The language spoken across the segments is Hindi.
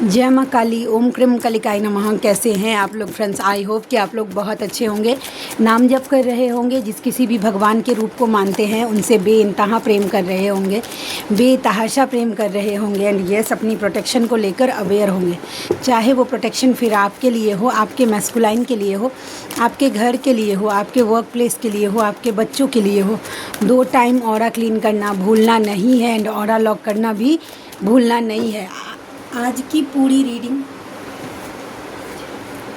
जय माँ काली, ओम क्रीम कलिकाय नमः। कैसे हैं आप लोग फ्रेंड्स? आई होप कि आप लोग बहुत अच्छे होंगे, नाम जप कर रहे होंगे, जिस किसी भी भगवान के रूप को मानते हैं उनसे बेइंतहा प्रेम कर रहे होंगे, बेतहाशा प्रेम कर रहे होंगे एंड यस अपनी प्रोटेक्शन को लेकर अवेयर होंगे। चाहे वो प्रोटेक्शन फिर आपके लिए हो, आपके मैस्कुलाइन के लिए हो, आपके घर के लिए हो, आपके वर्क प्लेस के लिए हो, आपके बच्चों के लिए हो। 2 टाइम ऑरा क्लीन करना भूलना नहीं है एंड ऑरा लॉक करना भी भूलना नहीं है। आज की पूरी रीडिंग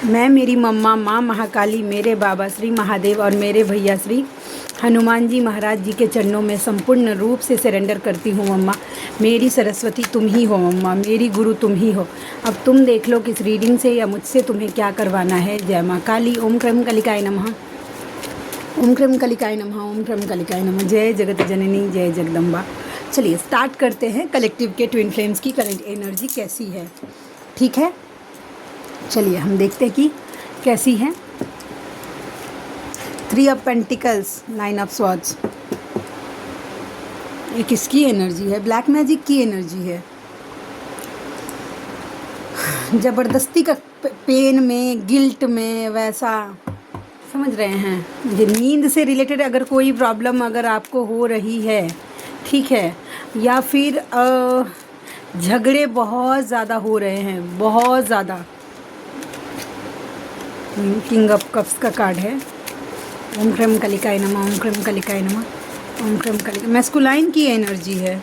मैं, मेरी मम्मा माँ महाकाली, मेरे बाबा श्री महादेव और मेरे भैया श्री हनुमान जी महाराज जी के चरणों में संपूर्ण रूप से सरेंडर करती हूँ। मम्मा मेरी सरस्वती तुम ही हो, मम्मा मेरी गुरु तुम ही हो। अब तुम देख लो कि इस रीडिंग से या मुझसे तुम्हें क्या करवाना है। जय माँ काली, ओम क्रीम कलिकाय नमः, ओम क्रीम कलिकाय नमः, ओम क्रीम कलिकाय नमः। जय जगत जननी, जय जगदम्बा। चलिए स्टार्ट करते हैं। कलेक्टिव के ट्विन फ्लेम्स की करंट एनर्जी कैसी है, ठीक है? चलिए हम देखते हैं कि कैसी है। 3 ऑफ पेंटिकल्स, 9 ऑफ स्वॉर्ड्स। ये किसकी एनर्जी है? ब्लैक मैजिक की एनर्जी है। ज़बरदस्ती का पेन में, गिल्ट में, वैसा समझ रहे हैं। ये नींद से रिलेटेड अगर कोई प्रॉब्लम अगर आपको हो रही है, ठीक है, या फिर झगड़े बहुत ज़्यादा हो रहे हैं, बहुत ज़्यादा। किंग ऑफ कप्स का कार्ड है। ओम क्रीम कलिकाय नमः, ओम क्रीम कलिकाय नमः, ओम क्रीम कलिकाय। मैस्कुलाइन की एनर्जी है,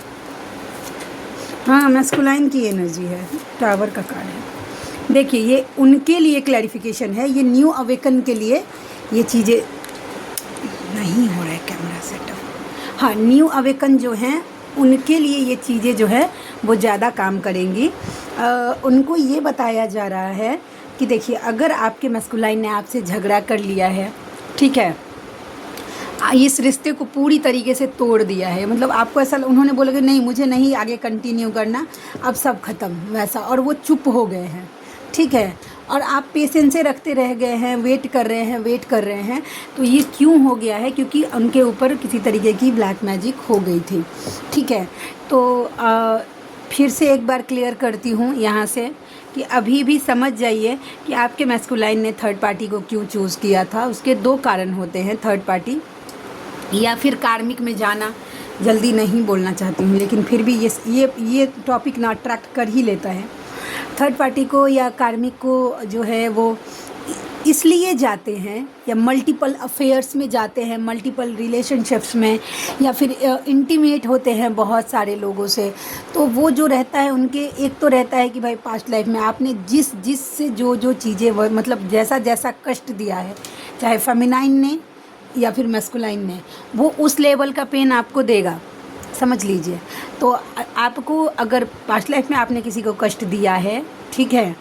हाँ मैस्कुलाइन की एनर्जी है। टावर का कार्ड है। देखिए ये उनके लिए क्लैरिफिकेशन है, ये न्यू अवेकन के लिए ये चीज़ें नहीं हो रहा है। कैमरा सेटअप, हाँ न्यू अवेकन जो हैं उनके लिए ये चीज़ें जो है वो ज़्यादा काम करेंगी। उनको ये बताया जा रहा है कि देखिए अगर आपके मैस्कुलाइन ने आपसे झगड़ा कर लिया है, ठीक है, इस रिश्ते को पूरी तरीके से तोड़ दिया है, मतलब आपको ऐसा उन्होंने बोला कि नहीं मुझे नहीं आगे कंटिन्यू करना, अब सब ख़त्म वैसा, और वो चुप हो गए हैं, ठीक है, और आप पेशेंस से रखते रह गए हैं, वेट कर रहे हैं। तो ये क्यों हो गया है? क्योंकि उनके ऊपर किसी तरीके की ब्लैक मैजिक हो गई थी, ठीक है। तो फिर से एक बार क्लियर करती हूँ यहाँ से कि अभी भी समझ जाइए कि आपके मैस्कुलाइन ने थर्ड पार्टी को क्यों चूज़ किया था। उसके 2 कारण होते हैं, थर्ड पार्टी या फिर कार्मिक में जाना। जल्दी नहीं बोलना चाहती हूँ लेकिन फिर भी ये टॉपिक ना अट्रैक्ट कर ही लेता है। थर्ड पार्टी को या कार्मिक को जो है वो इसलिए जाते हैं या मल्टीपल अफेयर्स में जाते हैं, मल्टीपल रिलेशनशिप्स में, या फिर इंटीमेट होते हैं बहुत सारे लोगों से। तो वो जो रहता है उनके, एक तो रहता है कि भाई पास्ट लाइफ में आपने जिस से जो चीज़ें मतलब जैसा जैसा कष्ट दिया है, चाहे फेमिनाइन ने या फिर मैस्कुलाइन ने, वो उस लेवल का पेन आपको देगा, समझ लीजिए। तो आपको अगर पास्ट लाइफ में आपने किसी को कष्ट दिया है, ठीक है,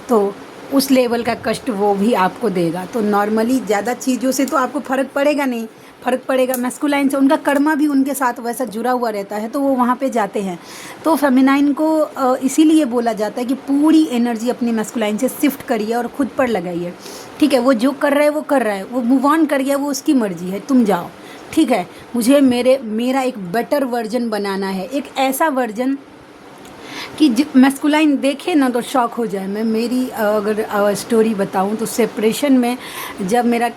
तो उस लेवल का कष्ट वो भी आपको देगा। तो नॉर्मली ज़्यादा चीज़ों से तो आपको फ़र्क पड़ेगा नहीं, फ़र्क पड़ेगा मैस्कुलाइन से। उनका कर्मा भी उनके साथ वैसा जुड़ा हुआ रहता है, तो वो वहाँ पे जाते हैं। तो फेमिनाइन को इसीलिए बोला जाता है कि पूरी एनर्जी अपनी मैस्कुलाइन से शिफ्ट करिए और ख़ुद पर लगाइए, ठीक है। वो जो कर रहा है वो कर रहा है, वो मूव ऑन कर गया, वो उसकी मर्ज़ी है, तुम जाओ, ठीक है। मुझे मेरा एक बेटर वर्जन बनाना है, एक ऐसा वर्जन कि मैस्कुलाइन देखे ना तो शॉक हो जाए। मैं मेरी अगर स्टोरी बताऊं तो सेपरेशन में जब मेरा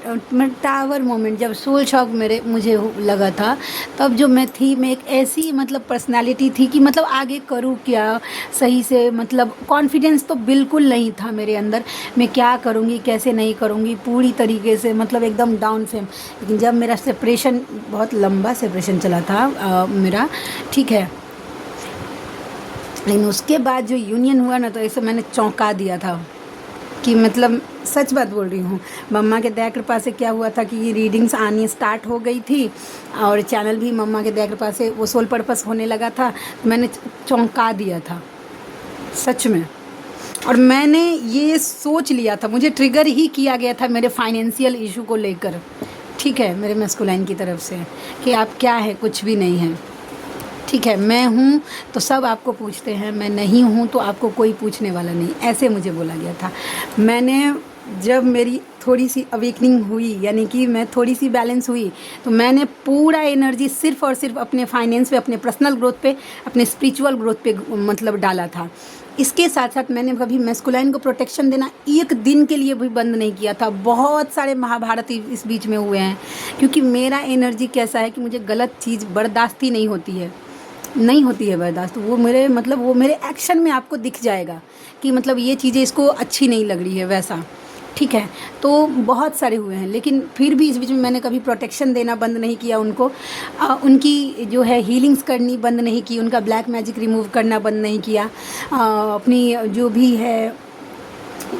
टावर मोमेंट, जब सोल शॉक मुझे लगा था, तब जो मैं थी, मैं एक ऐसी मतलब पर्सनालिटी थी कि मतलब आगे करूं क्या सही से, मतलब कॉन्फिडेंस तो बिल्कुल नहीं था मेरे अंदर। मैं क्या करूंगी, कैसे नहीं करूंगी, पूरी तरीके से मतलब एकदम डाउन फेम। लेकिन जब मेरा सेपरेशन, बहुत लंबा सेपरेशन चला था मेरा, ठीक है, लेकिन उसके बाद जो यूनियन हुआ ना, तो ऐसे मैंने चौंका दिया था कि मतलब सच बात बोल रही हूँ। मम्मा के दया कृपा से क्या हुआ था कि ये रीडिंग्स आनी स्टार्ट हो गई थी और चैनल भी मम्मा के दया कृपा से वो सोल पर्पस होने लगा था। तो मैंने चौंका दिया था सच में, और मैंने ये सोच लिया था, मुझे ट्रिगर ही किया गया था मेरे फाइनेंशियल इशू को लेकर, ठीक है, मेरे मैस्कुलाइन की तरफ से कि आप क्या है, कुछ भी नहीं है, ठीक है। मैं हूँ तो सब आपको पूछते हैं, मैं नहीं हूँ तो आपको कोई पूछने वाला नहीं, ऐसे मुझे बोला गया था। मैंने जब मेरी थोड़ी सी अवेकनिंग हुई, यानी कि मैं थोड़ी सी बैलेंस हुई, तो मैंने पूरा एनर्जी सिर्फ़ और सिर्फ अपने फाइनेंस पे, अपने पर्सनल ग्रोथ पे, अपने स्पिरिचुअल ग्रोथ पे मतलब डाला था। इसके साथ साथ मैंने कभी मैस्कुलाइन को प्रोटेक्शन देना एक दिन के लिए भी बंद नहीं किया था। बहुत सारे महाभारत इस बीच में हुए हैं, क्योंकि मेरा एनर्जी कैसा है कि मुझे गलत चीज़ बर्दाश्त ही नहीं होती है, नहीं होती है बर्दाश्त। वो मेरे मतलब वो मेरे एक्शन में आपको दिख जाएगा कि मतलब ये चीज़ें इसको अच्छी नहीं लग रही है वैसा, ठीक है। तो बहुत सारे हुए हैं, लेकिन फिर भी इस बीच में मैंने कभी प्रोटेक्शन देना बंद नहीं किया उनको। उनकी जो है हीलिंग्स करनी बंद नहीं की, उनका ब्लैक मैजिक रिमूव करना बंद नहीं किया, अपनी जो भी है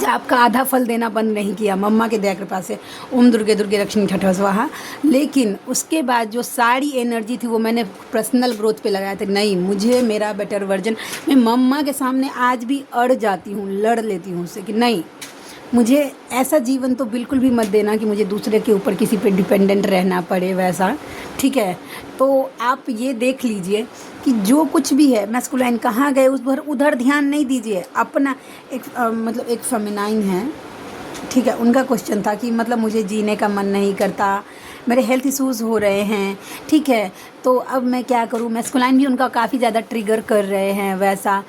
आपका आधा फल देना बंद नहीं किया, मम्मा के दया कृपा से। ओम दुर्गे दुर्गे लक्ष्मी ठठ स्वाहा। लेकिन उसके बाद जो सारी एनर्जी थी वो मैंने पर्सनल ग्रोथ पे लगाया था। नहीं, मुझे मेरा बेटर वर्जन, मैं मम्मा के सामने आज भी अड़ जाती हूँ, लड़ लेती हूँ उससे कि नहीं, मुझे ऐसा जीवन तो बिल्कुल भी मत देना कि मुझे दूसरे के ऊपर किसी पे डिपेंडेंट रहना पड़े वैसा, ठीक है। तो आप ये देख लीजिए कि जो कुछ भी है मैस्कुलाइन कहाँ गए उस पर उधर ध्यान नहीं दीजिए। अपना एक मतलब एक फेमिनाइन है, ठीक है, उनका क्वेश्चन था कि मतलब मुझे जीने का मन नहीं करता, मेरे हेल्थ इश्यूज़ हो रहे हैं, ठीक है, तो अब मैं क्या करूँ। मैस्कुलाइन भी उनका काफ़ी ज़्यादा ट्रिगर कर रहे हैं वैसा।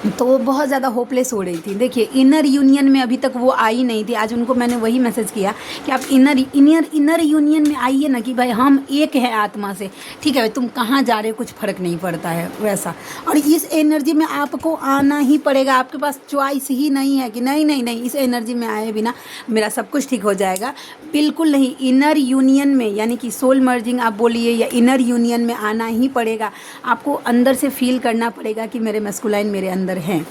तो वो बहुत ज़्यादा होपलेस हो रही थी। देखिए इनर यूनियन में अभी तक वो आई नहीं थी। आज उनको मैंने वही मैसेज किया कि आप इनर यूनियन में आइए ना, कि भाई हम एक हैं आत्मा से, ठीक है, तुम कहाँ जा रहे हो कुछ फ़र्क नहीं पड़ता है वैसा। और इस एनर्जी में आपको आना ही पड़ेगा, आपके पास चॉइस ही नहीं है कि नहीं नहीं नहीं इस एनर्जी में आए बिना मेरा सब कुछ ठीक हो जाएगा, बिल्कुल नहीं। इनर यूनियन में यानी कि सोल मर्जिंग आप बोलिए या इनर यूनियन में आना ही पड़ेगा। आपको अंदर से फील करना पड़ेगा कि मेरे मैस्कुलाइन मेरे अंदर हैं,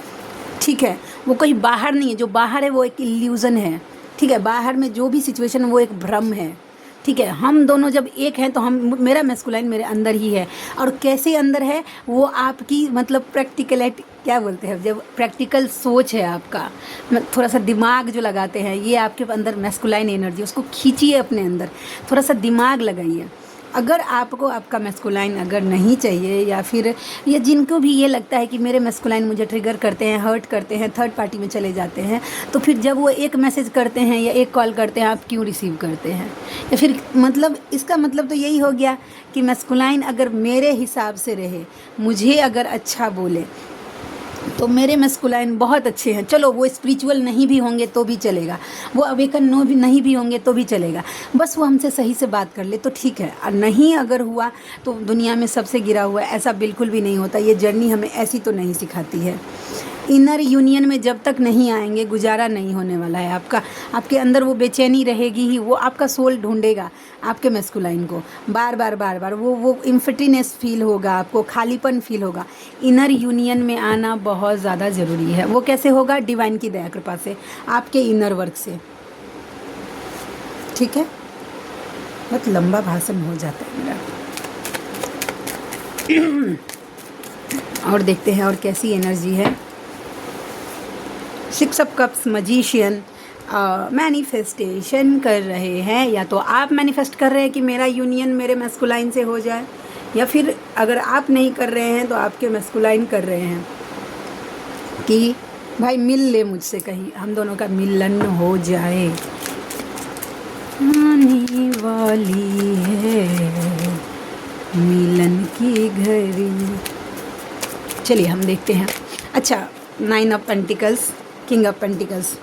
ठीक है। वो कोई बाहर नहीं है, जो बाहर है वो एक इल्यूज़न है, ठीक है। बाहर में जो भी सिचुएशन वो एक भ्रम है, ठीक है। हम दोनों जब एक हैं तो हम, मेरा मैस्कुलाइन मेरे अंदर ही है। और कैसे अंदर है वो आपकी मतलब प्रैक्टिकलिटी क्या बोलते हैं, जब प्रैक्टिकल सोच है आपका, थोड़ा सा दिमाग जो लगाते हैं, ये आपके अंदर मैस्कुलाइन एनर्जी, उसको खींचिए अपने अंदर, थोड़ा सा दिमाग लगाइए। अगर आपको आपका मैस्कुलाइन अगर नहीं चाहिए, या फिर ये जिनको भी ये लगता है कि मेरे मैस्कुलाइन मुझे ट्रिगर करते हैं, हर्ट करते हैं, थर्ड पार्टी में चले जाते हैं, तो फिर जब वो एक मैसेज करते हैं या एक कॉल करते हैं आप क्यों रिसीव करते हैं? या फिर मतलब इसका मतलब तो यही हो गया कि मैस्कुलाइन अगर मेरे हिसाब से रहे, मुझे अगर अच्छा बोले, तो मेरे मैस्कुलाइन बहुत अच्छे हैं। चलो वो स्पिरिचुअल नहीं भी होंगे तो भी चलेगा, वो अवेकन नो भी नहीं भी होंगे तो भी चलेगा, बस वो हमसे सही से बात कर ले तो ठीक है। और नहीं अगर हुआ तो दुनिया में सबसे गिरा हुआ है, ऐसा बिल्कुल भी नहीं होता। ये जर्नी हमें ऐसी तो नहीं सिखाती है। इनर यूनियन में जब तक नहीं आएंगे गुजारा नहीं होने वाला है आपका। आपके अंदर वो बेचैनी रहेगी ही, वो आपका सोल ढूंढेगा आपके मैस्कुलाइन को बार बार बार बार। वो इम्फिटीनेस फील होगा, आपको खालीपन फील होगा। इनर यूनियन में आना बहुत ज़्यादा ज़रूरी है। वो कैसे होगा? डिवाइन की दया कृपा से, आपके इनर वर्क से, ठीक है। बहुत लंबा भाषण हो जाता है मेरा। और देखते हैं और कैसी एनर्जी है। 6 ऑफ कप्स मजीशियन मैनिफेस्टेशन कर रहे हैं। या तो आप मैनिफेस्ट कर रहे हैं कि मेरा यूनियन मेरे मैस्कुलाइन से हो जाए, या फिर अगर आप नहीं कर रहे हैं तो आपके मैस्कुलाइन कर रहे हैं कि भाई मिल ले मुझसे, कहीं हम दोनों का मिलन हो जाए। आने वाली है मिलन की घड़ी। चलिए हम देखते हैं। अच्छा, 9 of pentacles, king of pentacles.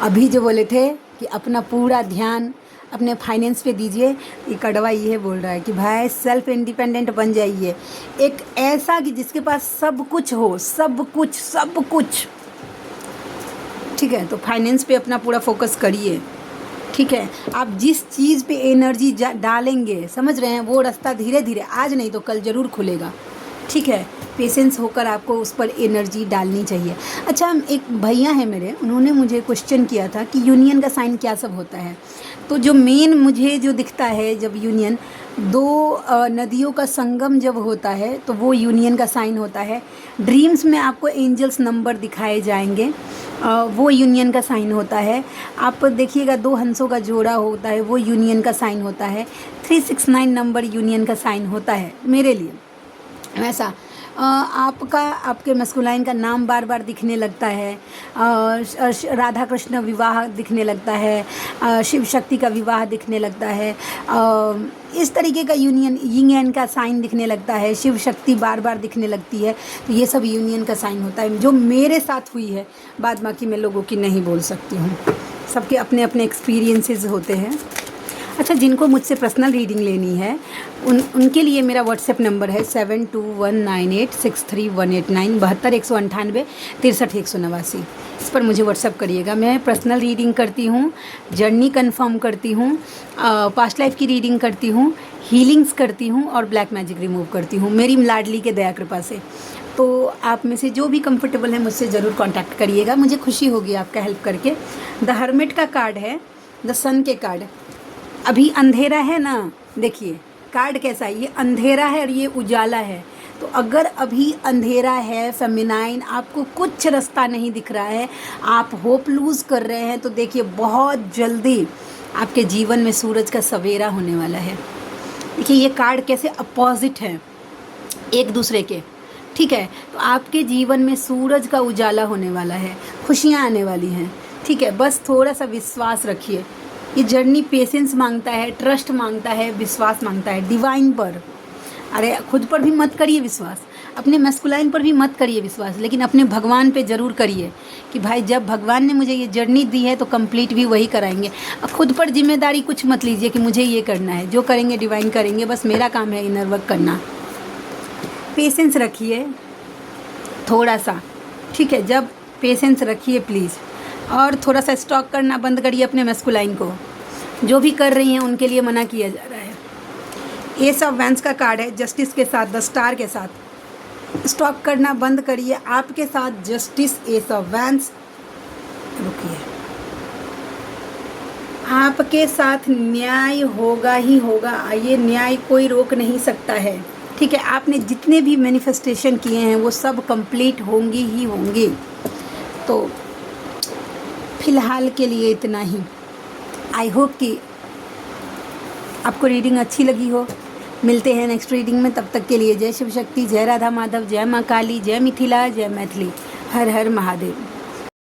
अभी जो बोले थे कि अपना पूरा ध्यान अपने फाइनेंस पे दीजिए, ये कड़वा ये बोल रहा है कि भाई सेल्फ इंडिपेंडेंट बन जाइए। एक ऐसा कि जिसके पास सब कुछ हो, सब कुछ सब कुछ, ठीक है। तो फाइनेंस पे अपना पूरा फोकस करिए, ठीक है। आप जिस चीज़ पे एनर्जी डालेंगे, समझ रहे हैं, वो रास्ता धीरे धीरे, आज नहीं तो कल ज़रूर खुलेगा, ठीक है। पेशेंस होकर आपको उस पर एनर्जी डालनी चाहिए। अच्छा, एक भैया है मेरे, उन्होंने मुझे क्वेश्चन किया था कि यूनियन का साइन क्या सब होता है। तो जो मेन मुझे जो दिखता है, जब यूनियन 2 नदियों का संगम जब होता है तो वो यूनियन का साइन होता है। ड्रीम्स में आपको एंजल्स नंबर दिखाए जाएंगे, वो यूनियन का साइन होता है। आप देखिएगा 2 हंसों का जोड़ा होता है, वो यूनियन का साइन होता है। 369 नंबर यूनियन का साइन होता है मेरे लिए वैसा। आपका आपके मस्कुलाइन का नाम बार बार दिखने लगता है, राधा कृष्ण विवाह दिखने लगता है, शिव शक्ति का विवाह दिखने लगता है, इस तरीके का यूनियन, यिंग एंड का साइन दिखने लगता है, शिव शक्ति बार बार दिखने लगती है। तो ये सब यूनियन का साइन होता है जो मेरे साथ हुई है, बाद बाकी मैं लोगों की नहीं बोल सकती हूँ, सबके अपने अपने एक्सपीरियंसेस होते हैं। अच्छा, जिनको मुझसे पर्सनल रीडिंग लेनी है उनके लिए मेरा व्हाट्सएप नंबर है 7219863189 72 198 63 189। इस पर मुझे व्हाट्सएप करिएगा। मैं पर्सनल रीडिंग करती हूँ, जर्नी कंफर्म करती हूँ, पास्ट लाइफ की रीडिंग करती हूँ, हीलिंग्स करती हूँ और ब्लैक मैजिक रिमूव करती हूँ मेरी लाडली के दया कृपा से। तो आप में से जो भी कंफर्टेबल है मुझसे ज़रूर कांटेक्ट करिएगा, मुझे खुशी होगी आपका हेल्प करके। द हर्मिट का कार्ड है, द सन के कार्ड। अभी अंधेरा है ना, देखिए कार्ड कैसा है, ये अंधेरा है और ये उजाला है। तो अगर अभी अंधेरा है फेमिनाइन, आपको कुछ रास्ता नहीं दिख रहा है, आप होप लूज़ कर रहे हैं, तो देखिए बहुत जल्दी आपके जीवन में सूरज का सवेरा होने वाला है। देखिए ये कार्ड कैसे अपोजिट है एक दूसरे के, ठीक है। तो आपके जीवन में सूरज का उजाला होने वाला है, खुशियाँ आने वाली हैं, ठीक है। बस थोड़ा सा विश्वास रखिए। ये जर्नी पेशेंस मांगता है, ट्रस्ट मांगता है, विश्वास मांगता है डिवाइन पर। अरे खुद पर भी मत करिए विश्वास, अपने मैस्कुलाइन पर भी मत करिए विश्वास, लेकिन अपने भगवान पे ज़रूर करिए कि भाई जब भगवान ने मुझे ये जर्नी दी है तो कंप्लीट भी वही कराएंगे। अब खुद पर जिम्मेदारी कुछ मत लीजिए कि मुझे ये करना है, जो करेंगे डिवाइन करेंगे, बस मेरा काम है इनर वर्क करना। पेशेंस रखिए थोड़ा सा, ठीक है। जब पेशेंस रखिए प्लीज़, और थोड़ा सा स्टॉक करना बंद करिए अपने मैस्कुलाइन को। जो भी कर रही हैं उनके लिए मना किया जा रहा है। एस ऑफ वैंस का कार्ड है, जस्टिस के साथ, द स्टार के साथ। स्टॉक करना बंद करिए, आपके साथ जस्टिस, एस ऑफ वैंस। रुकिए, आपके साथ न्याय होगा ही होगा, ये न्याय कोई रोक नहीं सकता है, ठीक है। आपने जितने भी मैनिफेस्टेशन किए हैं वो सब कंप्लीट होंगी ही होंगी। तो फ़िलहाल के लिए इतना ही। आई होप कि आपको रीडिंग अच्छी लगी हो। मिलते हैं नेक्स्ट रीडिंग में, तब तक के लिए जय शिव शक्ति, जय राधा माधव, जय माँ काली, जय मिथिला, जय मैथिली। हर हर महादेव।